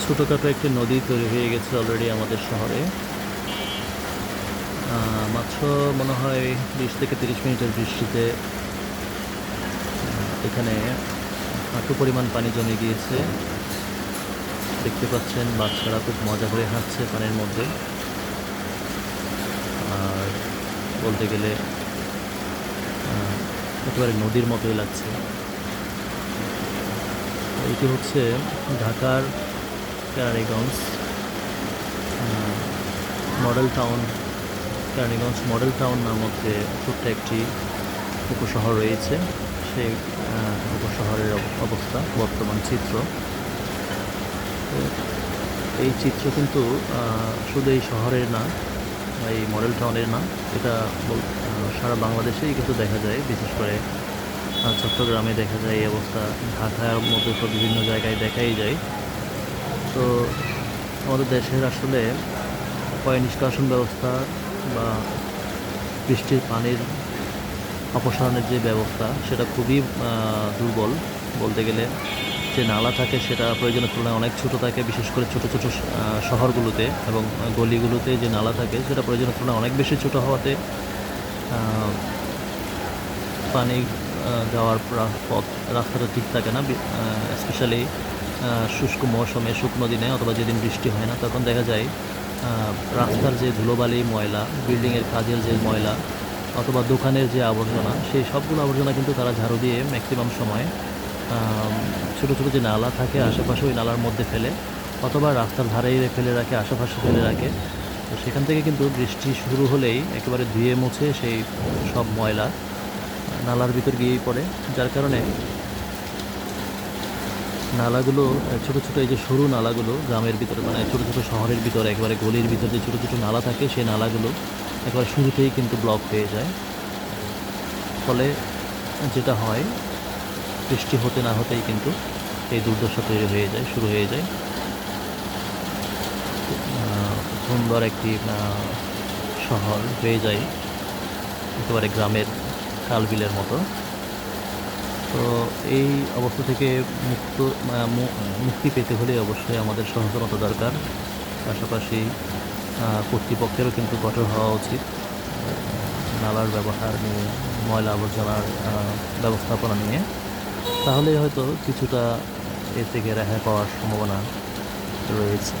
ছোটোখাটো একটি নদী তৈরি হয়ে গেছে অলরেডি আমাদের শহরে। মাত্র মনে হয় 20 থেকে 30 মিনিটের বৃষ্টিতে এখানে হাঁটু পরিমাণ পানি জমে গিয়েছে। দেখতে পাচ্ছেন বাচ্চারা খুব মজা করে হাঁটছে পানির মধ্যে। আর বলতে গেলে একেবারে নদীর মতোই লাগছে। এটি হচ্ছে ঢাকার Keraniganj model town. Keraniganj model town নামক যে ছোট্ট একটি উপশহর রয়েছে, সেই উপশহরের অবস্থা বর্তমান চিত্র। তো এই চিত্র কিন্তু শুধু এই শহরের না, এই মডেল টাউনের না, এটা সারা বাংলাদেশেই কিন্তু দেখা যায়। বিশেষ করে চট্টগ্রামে দেখা যায় এই অবস্থা, ঢাকার মধ্যে তো বিভিন্ন জায়গায় দেখাই যায়। তো আমাদের দেশের আসলে পয় নিষ্কাশন ব্যবস্থা বা বৃষ্টির পানির অপসারণের যে ব্যবস্থা, সেটা খুবই দুর্বল বলতে গেলে। যে নালা থাকে সেটা প্রয়োজনের তুলনায় অনেক ছোট থাকে, বিশেষ করে ছোট ছোট শহরগুলোতে এবং গলিগুলোতে যে নালা থাকে সেটা প্রয়োজনের তুলনায় অনেক বেশি ছোট হওয়াতে পানি যাওয়ার পথ রাস্তাটা ঠিক থাকে না। স্পেশালি শুষ্ক মৌসুমে, শুকনো দিনে অথবা যেদিন বৃষ্টি হয় না, তখন দেখা যায় রাস্তার যে ধুলোবালি, ময়লা, বিল্ডিংয়ের কাজের যে ময়লা অথবা দোকানের যে আবর্জনা, সেই সবগুলো আবর্জনা কিন্তু তারা ঝাড়ু দিয়ে ম্যাক্সিমাম সময় ছোটো ছোটো যে নালা থাকে আশেপাশে ওই নালার মধ্যে ফেলে, অথবা রাস্তার ধারেই ফেলে রাখে, আশেপাশে ফেলে রাখে। তো সেখান থেকে কিন্তু বৃষ্টি শুরু হলেই একেবারে ধুয়ে মুছে সেই সব ময়লা নালার ভিতর গিয়েই পড়ে। যার কারণে নালাগুলো ছোটো ছোটো, এই যে সরু নালাগুলো গ্রামের ভিতরে, মানে ছোটো ছোটো শহরের ভিতরে একেবারে গলির ভিতরে যে ছোটো ছোটো নালা থাকে, সেই নালাগুলো একেবারে শুরুতেই কিন্তু ব্লক হয়ে যায়। ফলে যেটা হয়, বৃষ্টি হতে না হতেই কিন্তু এই দুর্দশা তৈরি হয়ে যায়, শুরু হয়ে যায়। সুন্দর একটি শহর হয়ে যায় একেবারে গ্রামের খালবিলের মতো। তো এই অবস্থা থেকে মুক্তি পেতে হলে অবশ্যই আমাদের সচেতনতা দরকার। পাশাপাশি কর্তৃপক্ষেরও কিন্তু কঠোর হওয়া উচিত নালার ব্যবহার নিয়ে, ময়লা আবর্জনার ব্যবস্থাপনা নিয়ে। তাহলেই হয়তো কিছুটা এর থেকে রেহাই পাওয়ার সম্ভাবনা রয়েছে।